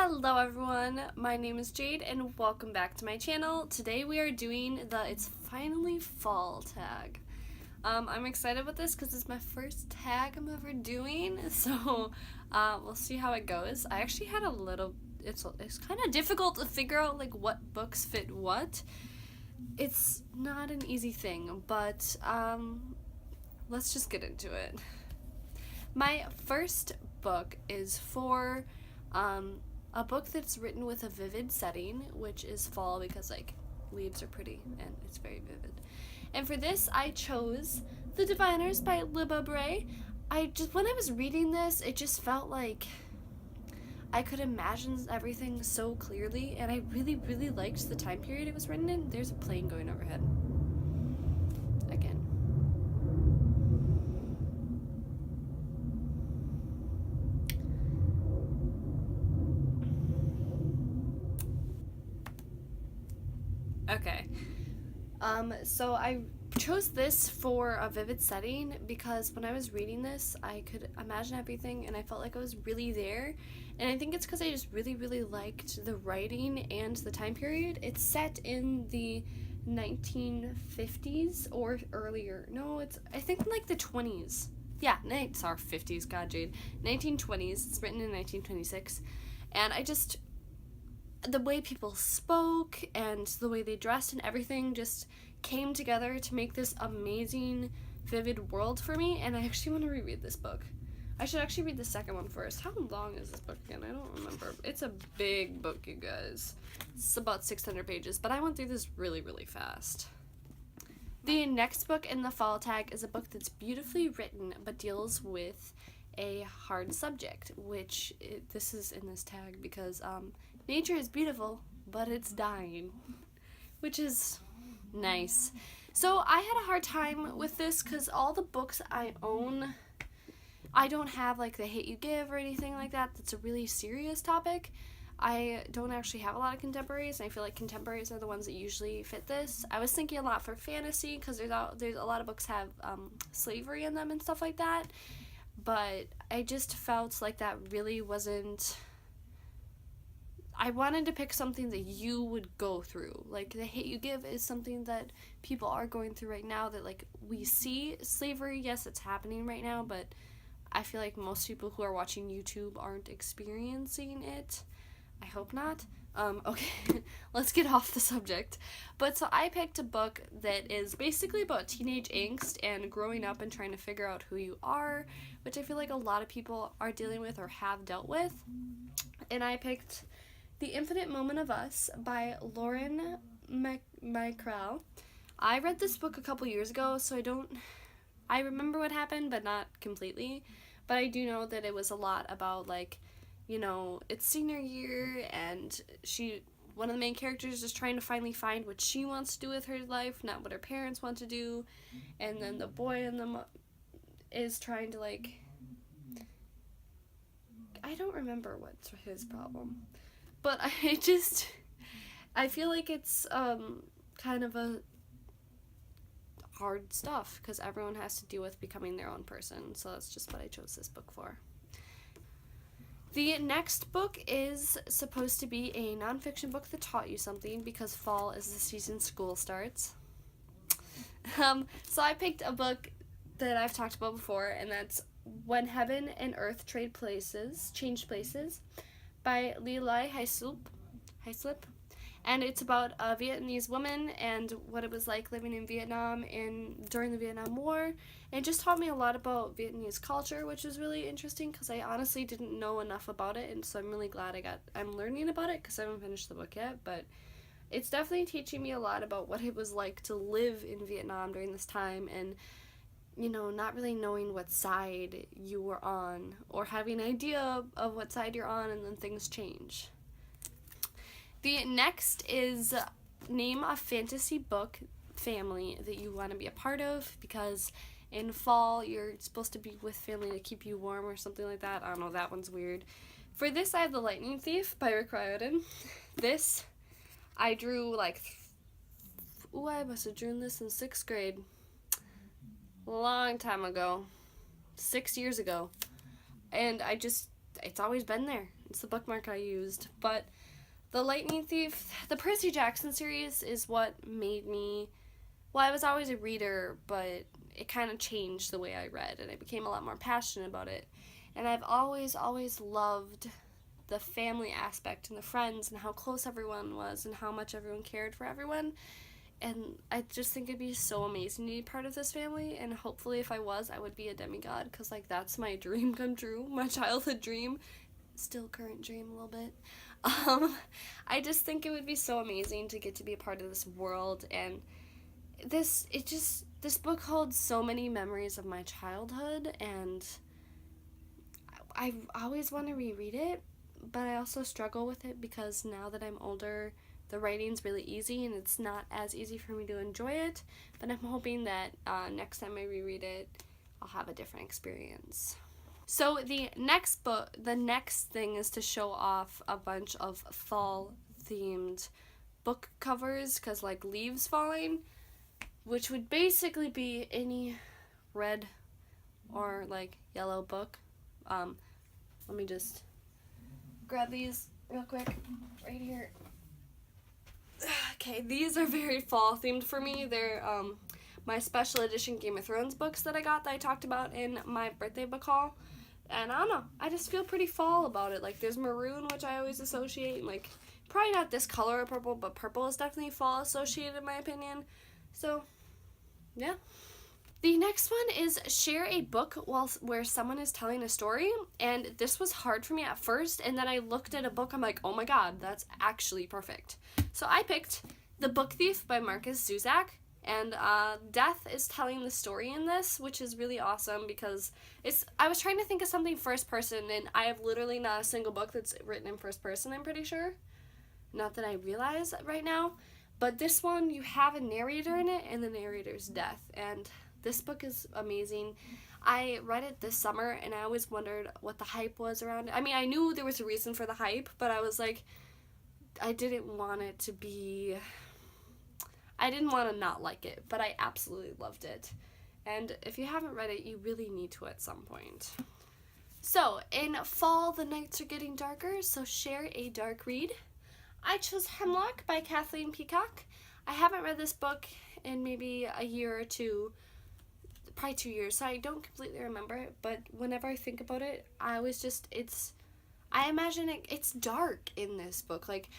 Hello everyone, my name is Jade and welcome back to my channel. Today we are doing the It's Finally Fall tag. I'm excited about this because it's my first tag I'm ever doing, so we'll see how it goes. I actually had it's kind of difficult to figure out like what books fit what. It's not an easy thing, but let's just get into it. My first book is for a book that's written with a vivid setting, which is fall because like leaves are pretty and it's very vivid. And for this I chose The Diviners by Libba Bray. When I was reading this, it just felt like I could imagine everything so clearly, and I really liked the time period it was written in. There's a plane going overhead. Again. Okay. So I chose this for a vivid setting because when I was reading this, I could imagine everything and I felt like I was really there. And I think it's because I just really liked the writing and the time period. It's set in the 1950s or earlier. No, I think like the 20s. Yeah, sorry, 50s, God, Jade. 1920s. It's written in 1926. And the way people spoke and the way they dressed and everything just came together to make this amazing, vivid world for me, and I actually want to reread this book. I should actually read the second one first. How long is this book again? I don't remember. It's a big book, you guys. It's about 600 pages, but I went through this really fast. The next book in the fall tag is a book that's beautifully written but deals with a hard subject, which this is in this tag because nature is beautiful, but it's dying, which is nice. So I had a hard time with this because all the books I own, I don't have like The Hate U Give or anything like that. That's a really serious topic. I don't actually have a lot of contemporaries, and I feel like contemporaries are the ones that usually fit this. I was thinking a lot for fantasy because there's a lot of books have slavery in them and stuff like that. But I just felt like that really wasn't... I wanted to pick something that you would go through. Like, The Hate U Give is something that people are going through right now, that, like, we see slavery. Yes, it's happening right now, but I feel like most people who are watching YouTube aren't experiencing it. I hope not. Okay, let's get off the subject. But so I picked a book that is basically about teenage angst and growing up and trying to figure out who you are, which I feel like a lot of people are dealing with or have dealt with. And I picked The Infinite Moment of Us by Lauren Mycrell. I read this book a couple years ago, so I remember what happened, but not completely. But I do know that it was a lot about, like, you know, it's senior year, and one of the main characters is trying to finally find what she wants to do with her life, not what her parents want to do. And then the boy in them is trying to, like, I don't remember what's his problem. But I feel like it's kind of a hard stuff because everyone has to deal with becoming their own person. So that's just what I chose this book for. The next book is supposed to be a nonfiction book that taught you something because fall is the season school starts. So I picked a book that I've talked about before, and that's When Heaven and Earth Changed Places by Lilai Haislip. And it's about a Vietnamese woman and what it was like living in Vietnam during the Vietnam War. And it just taught me a lot about Vietnamese culture, which was really interesting because I honestly didn't know enough about it, and so I'm really glad I'm learning about it because I haven't finished the book yet. But it's definitely teaching me a lot about what it was like to live in Vietnam during this time, and you know, not really knowing what side you were on or having an idea of what side you're on, and then things change. The next is name a fantasy book family that you want to be a part of, because in fall you're supposed to be with family to keep you warm or something like that. I don't know, that one's weird. For this, I have The Lightning Thief by Rick Riordan. This, I drew like... I must have drawn this in 6th grade. A long time ago. 6 years ago. And it's always been there. It's the bookmark I used. But The Lightning Thief, the Percy Jackson series is what made me, well, I was always a reader, but it kind of changed the way I read, and I became a lot more passionate about it. And I've always loved the family aspect and the friends and how close everyone was and how much everyone cared for everyone. And I just think it'd be so amazing to be part of this family, and hopefully if I was, I would be a demigod, because like that's my dream come true, my childhood dream, still current dream a little bit. I just think it would be so amazing to get to be a part of this world, and this book holds so many memories of my childhood, and I always want to reread it, but I also struggle with it because now that I'm older, the writing's really easy and it's not as easy for me to enjoy it, but I'm hoping that next time I reread it, I'll have a different experience. So the next thing is to show off a bunch of fall themed book covers, because like leaves falling, which would basically be any red or like yellow book. Let me just grab these real quick right here. Okay, these are very fall themed for me. They're my special edition Game of Thrones books that I got that I talked about in my birthday book haul. And I don't know, I just feel pretty fall about it. Like there's maroon, which I always associate, like probably not this color of purple, but purple is definitely fall associated in my opinion. So yeah. The next one is share a book where someone is telling a story, and this was hard for me at first, and then I looked at a book, I'm like, oh my god, that's actually perfect. So I picked The Book Thief by Markus Zusak, and Death is telling the story in this, which is really awesome because I was trying to think of something first person, and I have literally not a single book that's written in first person, I'm pretty sure. Not that I realize right now, but this one, you have a narrator in it, and the narrator's death, and this book is amazing. I read it this summer, and I always wondered what the hype was around it. I mean, I knew there was a reason for the hype, but I was like, I didn't want to not like it, but I absolutely loved it. And if you haven't read it, you really need to at some point. So, in fall, the nights are getting darker, so share a dark read. I chose Hemlock by Kathleen Peacock. I haven't read this book in maybe a year or two, probably 2 years, so I don't completely remember it, but whenever I think about it, I imagine it's dark in this book. Like,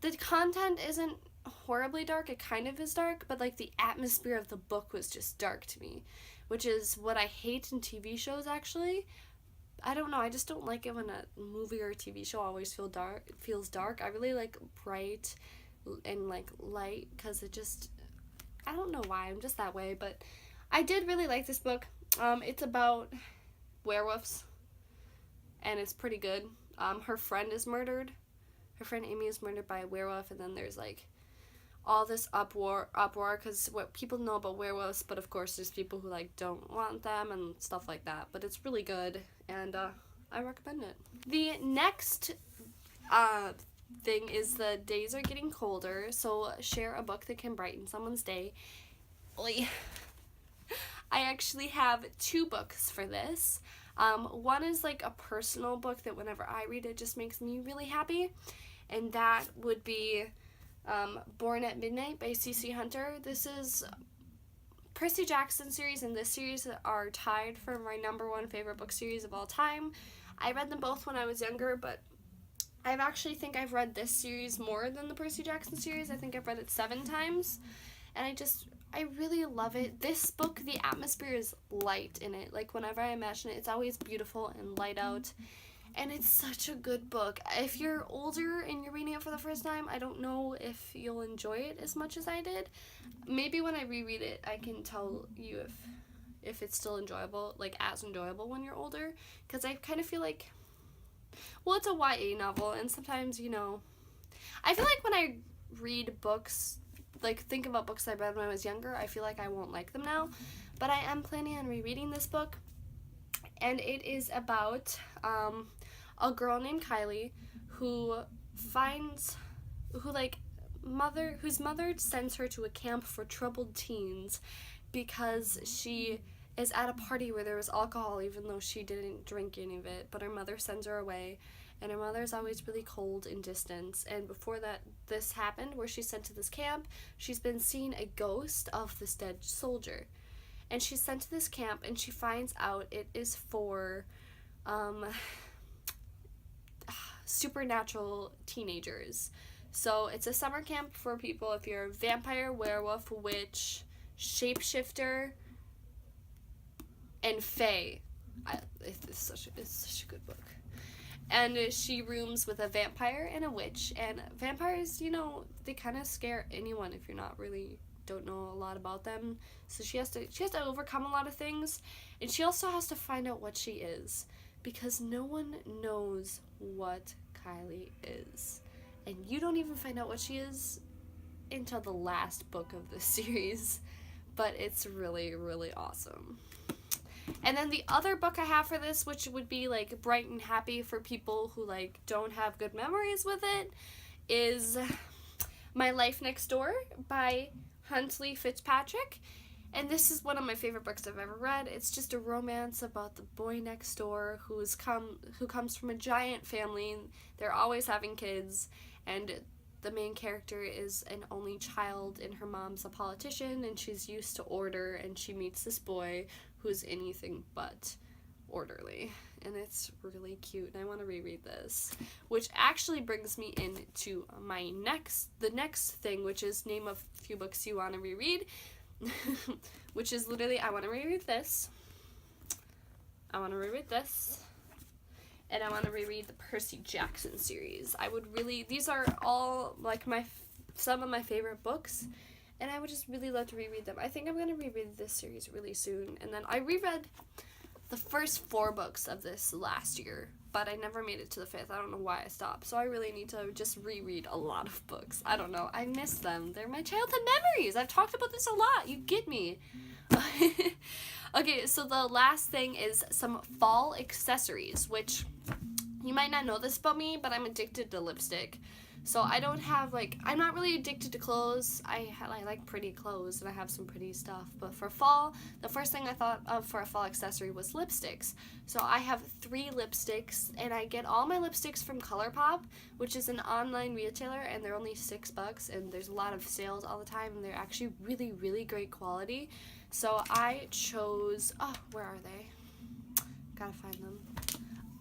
the content isn't horribly dark, it kind of is dark, but like the atmosphere of the book was just dark to me, which is what I hate in TV shows actually. I don't know, I just don't like it when a movie or a TV show always feels dark. I really like bright and like light, because it just, I don't know why, I'm just that way, but I did really like this book. It's about werewolves, and it's pretty good. Her friend is murdered. Her friend Amy is murdered by a werewolf, and then there's like all this uproar, because what people know about werewolves, but of course there's people who like don't want them and stuff like that. But it's really good, and I recommend it. The next thing is the days are getting colder, so share a book that can brighten someone's day. I actually have 2 books for this. One is like a personal book that whenever I read it just makes me really happy, and that would be Born at Midnight by C.C. Hunter. This is Percy Jackson series, and this series are tied for my #1 favorite book series of all time. I read them both when I was younger, but I actually think I've read this series more than the Percy Jackson series. I think I've read it 7 times, and I really love it. This book, the atmosphere is light in it. Like, whenever I imagine it, it's always beautiful and light out. And it's such a good book. If you're older and you're reading it for the first time, I don't know if you'll enjoy it as much as I did. Maybe when I reread it, I can tell you if it's still enjoyable, like as enjoyable when you're older. Because I kind of feel like, well, it's a YA novel, and sometimes, you know, I feel like when I read books, like think about books I read when I was younger, I feel like I won't like them now, but I am planning on rereading this book, and it is about a girl named Kylie whose mother sends her to a camp for troubled teens because she is at a party where there was alcohol, even though she didn't drink any of it, but her mother sends her away, and her mother's always really cold and distant. And before that, this happened, where she's sent to this camp, she's been seeing a ghost of this dead soldier. And she's sent to this camp, and she finds out it is for supernatural teenagers. So it's a summer camp for people if you're a vampire, werewolf, witch, shapeshifter, and fae. It's such a good book. And she rooms with a vampire and a witch. And vampires, you know, they kind of scare anyone if you're not really don't know a lot about them. So she has to overcome a lot of things, and she also has to find out what she is, because no one knows what Kylie is. And you don't even find out what she is until the last book of the series. But it's really, really awesome. And then the other book I have for this, which would be like bright and happy for people who like don't have good memories with it, is My Life Next Door by Huntley Fitzpatrick. And this is one of my favorite books I've ever read. It's just a romance about the boy next door who comes from a giant family. They're always having kids, and the main character is an only child, and her mom's a politician, and she's used to order, and she meets this boy who's anything but orderly. And it's really cute, and I want to reread this. Which actually brings me into the next thing, which is name a few books you want to reread. Which is literally, I want to reread this. I want to reread this. And I want to reread the Percy Jackson series. These are all like some of my favorite books, and I would just really love to reread them. I think I'm going to reread this series really soon. And then I reread the first 4 books of this last year, but I never made it to the 5th. I don't know why I stopped. So I really need to just reread a lot of books. I don't know. I miss them. They're my childhood memories. I've talked about this a lot. You get me. Okay, so the last thing is some fall accessories, which you might not know this about me, but I'm addicted to lipstick. So I don't have, I'm not really addicted to clothes. I like pretty clothes, and I have some pretty stuff. But for fall, the first thing I thought of for a fall accessory was lipsticks. So I have 3 lipsticks, and I get all my lipsticks from ColourPop, which is an online retailer, and they're only $6, and there's a lot of sales all the time, and they're actually really, really great quality. So I chose, where are they? Gotta find them.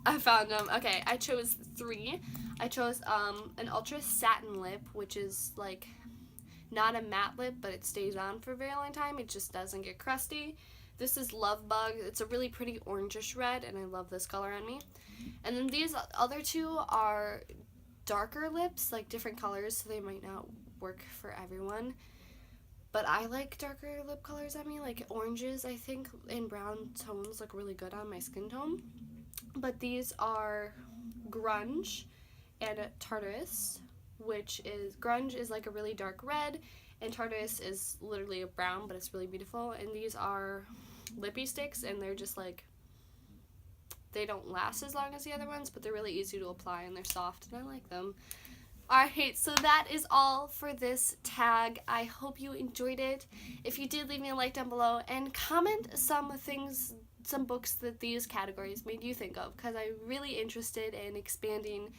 I found them. Okay, I chose 3. I chose an Ultra Satin Lip, which is like not a matte lip, but it stays on for a very long time. It just doesn't get crusty. This is Love Bug. It's a really pretty orangish red, and I love this color on me. And then these other 2 are darker lips, like different colors, so they might not work for everyone. But I like darker lip colors on me, like oranges, I think, and brown tones look really good on my skin tone. But these are Grunge and Tartarus, which is, Grunge is like a really dark red, and Tartarus is literally a brown, but it's really beautiful. And these are lippy sticks, and they're just like, they don't last as long as the other ones, but they're really easy to apply, and they're soft, and I like them. Alright, so that is all for this tag. I hope you enjoyed it. If you did, leave me a like down below, and comment some books that these categories made you think of, because I'm really interested in expanding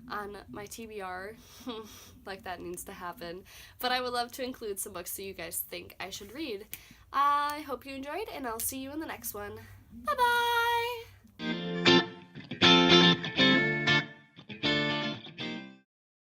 on my TBR. Like, that needs to happen. But I would love to include some books that you guys think I should read. I hope you enjoyed, and I'll see you in the next one. Bye-bye!